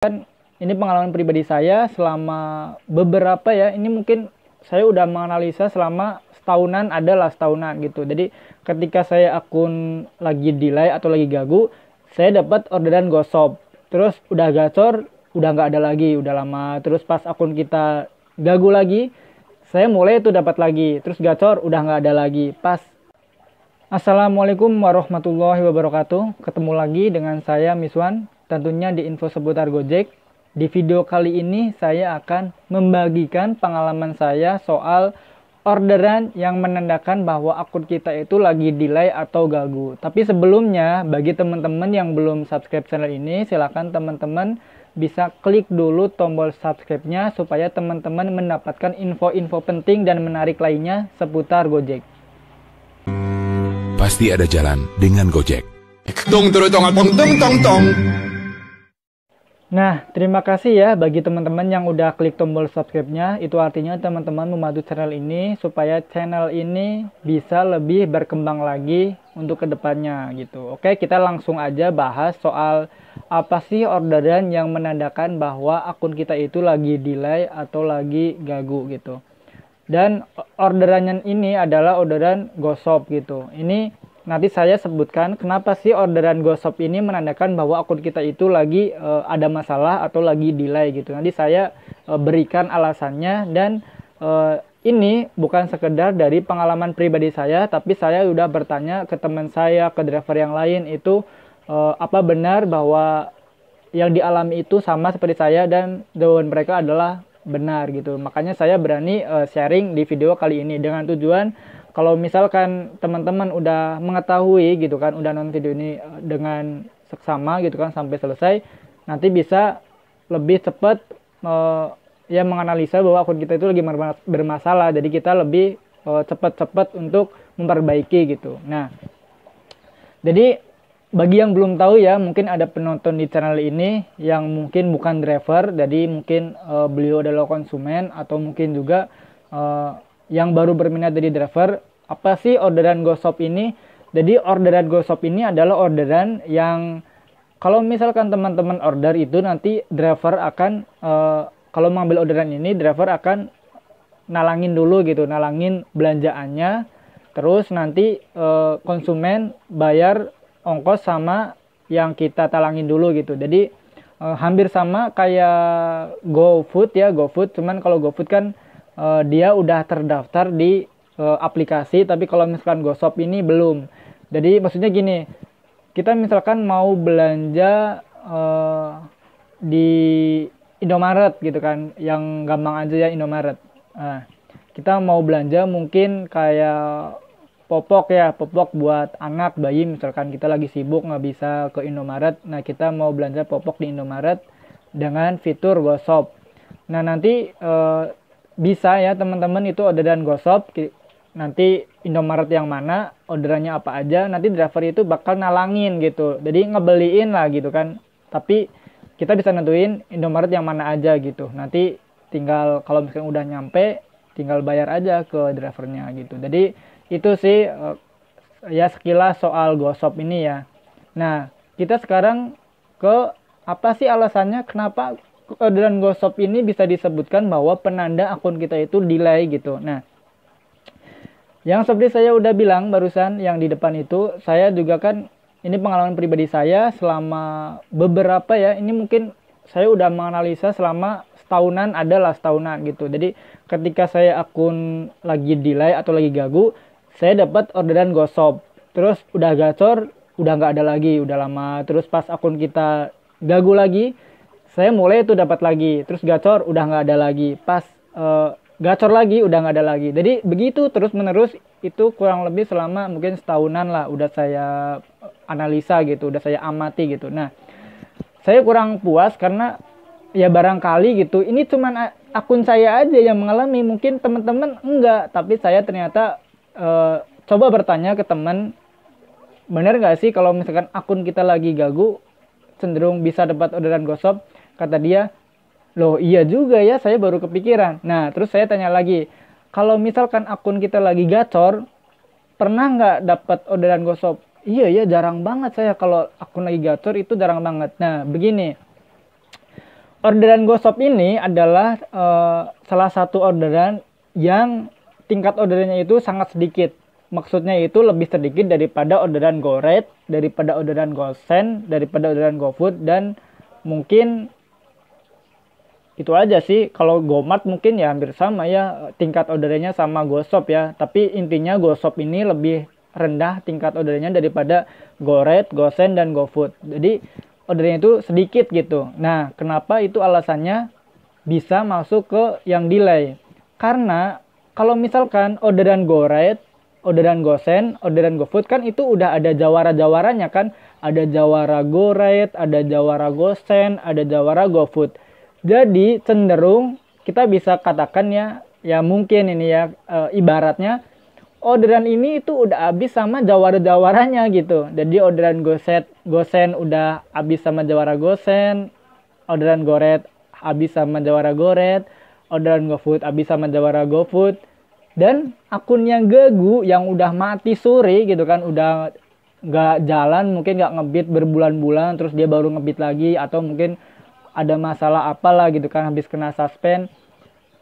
Kan ini pengalaman pribadi saya selama beberapa ya, ini mungkin saya udah menganalisa selama setahunan, adalah setahunan gitu. Jadi ketika saya akun lagi delay atau lagi gagu, saya dapat orderan gosop. Terus udah gacor, udah nggak ada lagi, udah lama. Terus pas akun kita gagu lagi, saya mulai itu dapat lagi. Terus gacor, udah nggak ada lagi. Pas Assalamualaikum warahmatullahi wabarakatuh. Ketemu lagi dengan saya Miswan, tentunya di info seputar Gojek. Di video kali ini saya akan membagikan pengalaman saya soal orderan yang menandakan bahwa akun kita itu lagi delay atau gagu. Tapi sebelumnya, bagi teman-teman yang belum subscribe channel ini, silakan teman-teman bisa klik dulu tombol subscribe-nya supaya teman-teman mendapatkan info-info penting dan menarik lainnya seputar Gojek. Pasti ada jalan dengan Gojek. Nah, terima kasih ya bagi teman-teman yang udah klik tombol subscribe-nya. Itu artinya teman-teman membantu channel ini supaya channel ini bisa lebih berkembang lagi untuk kedepannya gitu. Oke, kita langsung aja bahas soal apa sih orderan yang menandakan bahwa akun kita itu lagi delay atau lagi gagu gitu. Dan orderannya ini adalah orderan gosop gitu. Ini nanti saya sebutkan kenapa sih orderan gosop ini menandakan bahwa akun kita itu lagi ada masalah atau lagi delay gitu. Nanti saya berikan alasannya, dan ini bukan sekedar dari pengalaman pribadi saya, tapi saya udah bertanya ke teman saya, ke driver yang lain itu apa benar bahwa yang dialami itu sama seperti saya, dan jawaban mereka adalah benar gitu. Makanya saya berani sharing di video kali ini dengan tujuan kalau misalkan teman-teman udah mengetahui gitu kan, udah nonton video ini dengan seksama gitu kan sampai selesai, nanti bisa lebih cepat ya menganalisa bahwa akun kita itu lagi bermasalah. Jadi kita lebih cepat-cepat untuk memperbaiki gitu. Nah, jadi bagi yang belum tahu ya, mungkin ada penonton di channel ini yang mungkin bukan driver, jadi mungkin beliau adalah konsumen, atau mungkin juga yang baru berminat dari driver. Apa sih orderan gosop ini? Jadi orderan gosop ini adalah orderan yang kalau misalkan teman-teman order itu nanti driver akan kalau mengambil orderan ini, driver akan nalangin dulu gitu, nalangin belanjaannya, terus nanti konsumen bayar ongkos sama yang kita talangin dulu gitu. Jadi hampir sama kayak GoFood ya, GoFood. Cuman kalau GoFood kan dia udah terdaftar di aplikasi, tapi kalau misalkan Gosop ini belum. Jadi maksudnya gini, kita misalkan mau belanja di Indomaret gitu kan, yang gampang aja ya Indomaret. Nah, kita mau belanja mungkin kayak popok ya, popok buat anak, bayi, misalkan kita lagi sibuk nggak bisa ke Indomaret. Nah, kita mau belanja popok di Indomaret dengan fitur Gosop. Nah, nanti bisa ya teman-teman itu orderan Gosop. Nanti Indomaret yang mana, orderannya apa aja, nanti driver itu bakal nalangin gitu. Jadi ngebeliin lah gitu kan. Tapi kita bisa nentuin Indomaret yang mana aja gitu. Nanti tinggal kalau misalkan udah nyampe, tinggal bayar aja ke drivernya gitu. Jadi itu sih ya sekilas soal Gosop ini ya. Nah, kita sekarang ke apa sih alasannya kenapa orderan Gosop ini bisa disebutkan bahwa penanda akun kita itu delay gitu. Nah, yang seperti saya udah bilang barusan yang di depan itu, saya juga kan ini pengalaman pribadi saya selama beberapa ya, ini mungkin saya udah menganalisa selama setahunan, adalah setahunan gitu. Jadi ketika saya akun lagi delay atau lagi gagu, saya dapat orderan Gosop. Terus udah gacor, udah nggak ada lagi, udah lama. Terus pas akun kita gagu lagi, saya mulai itu dapat lagi. Terus gacor, udah nggak ada lagi. Pas gacor lagi, udah nggak ada lagi. Jadi begitu terus menerus, itu kurang lebih selama mungkin setahunan lah. Udah saya analisa gitu, udah saya amati gitu. Nah, saya kurang puas karena ya barangkali gitu, ini cuman akun saya aja yang mengalami, mungkin teman-teman enggak. Tapi saya ternyata coba bertanya ke teman, bener nggak sih kalau misalkan akun kita lagi gagu cenderung bisa dapat orderan Gosop? Kata dia, loh iya juga ya, saya baru kepikiran. Nah, terus saya tanya lagi, kalau misalkan akun kita lagi gacor, pernah nggak dapat orderan Gosop? Iya ya, jarang banget saya kalau akun lagi gacor itu jarang banget. Nah, begini, orderan GoShop ini adalah salah satu orderan yang tingkat orderannya itu sangat sedikit. Maksudnya itu lebih sedikit daripada orderan GoRate, daripada orderan GoSend, daripada orderan GoFood, dan mungkin itu aja sih. Kalau GoMart mungkin ya hampir sama ya, tingkat orderannya sama GoShop ya. Tapi intinya GoShop ini lebih rendah tingkat orderannya daripada GoRate, GoSend, dan GoFood. Jadi ordernya itu sedikit gitu. Nah, kenapa itu alasannya bisa masuk ke yang delay? Karena kalau misalkan orderan GoRate, orderan GoSend, orderan GoFood kan itu udah ada jawara-jawaranya kan. Ada jawara GoRate, ada jawara GoSend, ada jawara GoFood. Jadi cenderung kita bisa katakan ya mungkin ini ya ibaratnya orderan ini itu udah habis sama jawara-jawaranya gitu. Jadi orderan GoSend udah habis sama jawara GoSend, orderan GoRate habis sama jawara GoRate, orderan GoFood habis sama jawara GoFood. Dan akun yang gagu yang udah mati suri gitu kan, udah nggak jalan, mungkin nggak ngebit berbulan-bulan, terus dia baru ngebit lagi, atau mungkin ada masalah apalah gitu kan, habis kena suspend.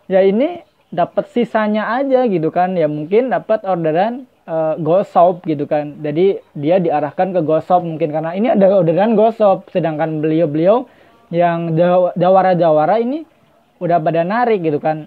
Ya ini dapat sisanya aja gitu kan, ya mungkin dapat orderan GoShop gitu kan. Jadi dia diarahkan ke GoShop mungkin karena ini ada orderan GoShop, sedangkan beliau-beliau yang jawara-jawara ini udah pada narik gitu kan.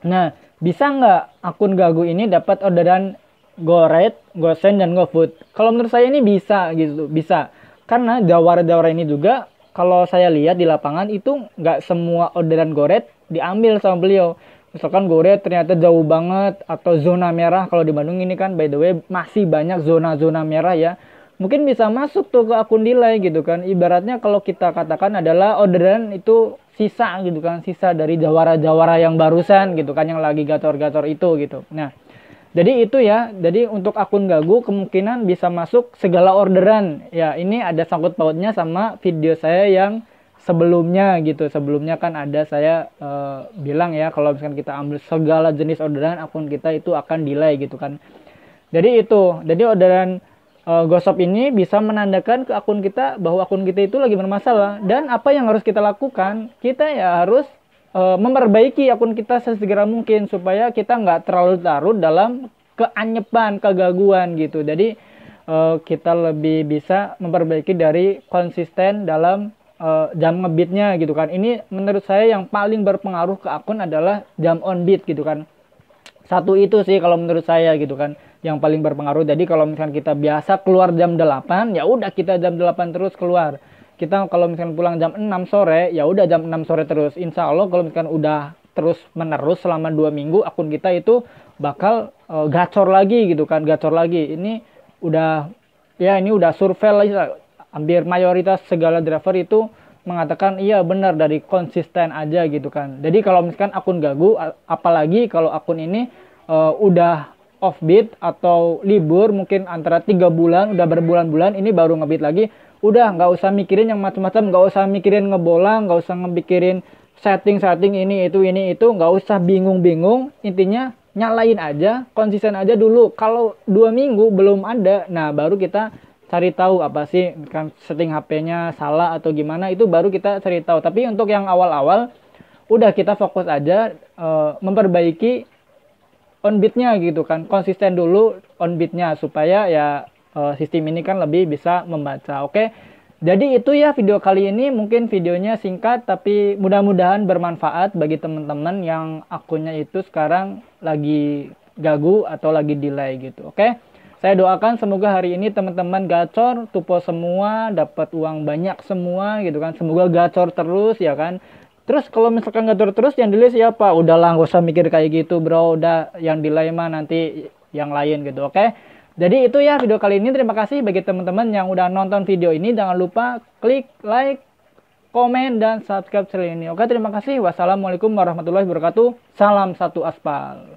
Nah, bisa nggak akun gagu ini dapat orderan GoRate, GoSend, dan GoFood? Kalau menurut saya ini bisa gitu, bisa. Karena jawara-jawara ini juga kalau saya lihat di lapangan itu nggak semua orderan GoRate diambil sama beliau. Misalkan GoRate ternyata jauh banget atau zona merah. Kalau di Bandung ini kan by the way masih banyak zona-zona merah ya. Mungkin bisa masuk tuh ke akun delay gitu kan. Ibaratnya kalau kita katakan adalah orderan itu sisa gitu kan, sisa dari jawara-jawara yang barusan gitu kan, yang lagi gacor-gacor itu gitu. Nah, jadi itu ya. Jadi untuk akun gagu kemungkinan bisa masuk segala orderan. Ya, ini ada sangkut pautnya sama video saya yang sebelumnya gitu. Sebelumnya kan ada saya bilang ya, kalau misalkan kita ambil segala jenis orderan, akun kita itu akan delay gitu kan. Jadi itu. Jadi orderan GoShop ini bisa menandakan ke akun kita bahwa akun kita itu lagi bermasalah. Dan apa yang harus kita lakukan? Kita ya harus memperbaiki akun kita sesegera mungkin supaya kita nggak terlalu larut dalam keanyepan, kegaguan gitu. Jadi kita lebih bisa memperbaiki dari konsisten dalam jam ngebitnya gitu kan. Ini menurut saya yang paling berpengaruh ke akun adalah jam on bit gitu kan. Satu itu sih kalau menurut saya gitu kan, yang paling berpengaruh. Jadi kalau misalkan kita biasa keluar jam 8, ya udah kita jam 8 terus keluar. Kita kalau misalkan pulang jam 6 sore, ya udah jam 6 sore terus. Insya Allah kalau misalkan udah terus menerus selama 2 minggu, akun kita itu bakal gacor lagi gitu kan, gacor lagi. Ini udah survei lah, hampir mayoritas segala driver itu mengatakan iya benar dari konsisten aja gitu kan. Jadi kalau misalkan akun gagu, apalagi kalau akun ini udah offbeat atau libur mungkin antara 3 bulan, udah berbulan-bulan ini baru ngebit lagi, udah nggak usah mikirin yang macam-macam, nggak usah mikirin ngebolang, nggak usah ngebikirin setting ini itu, nggak usah bingung-bingung. Intinya nyalain aja, konsisten aja dulu. Kalau 2 minggu belum ada, nah baru kita cari tahu apa sih kan setting HP-nya salah atau gimana, itu baru kita cari tahu. Tapi untuk yang awal-awal udah kita fokus aja memperbaiki on beat-nya gitu kan. Konsisten dulu on beat-nya supaya ya sistem ini kan lebih bisa membaca. Oke. Jadi itu ya video kali ini, mungkin videonya singkat tapi mudah-mudahan bermanfaat bagi teman-teman yang akunnya itu sekarang lagi gagu atau lagi delay gitu. Oke. Saya doakan semoga hari ini teman-teman gacor, tupo semua, dapat uang banyak semua gitu kan. Semoga gacor terus ya kan. Terus kalau misalkan gacor terus yang delay siapa? Udahlah nggak usah mikir kayak gitu bro. Udah yang delay mah nanti yang lain gitu, oke? Jadi itu ya video kali ini. Terima kasih bagi teman-teman yang udah nonton video ini. Jangan lupa klik like, komen, dan subscribe channel ini. Oke, terima kasih. Wassalamualaikum warahmatullahi wabarakatuh. Salam satu aspal.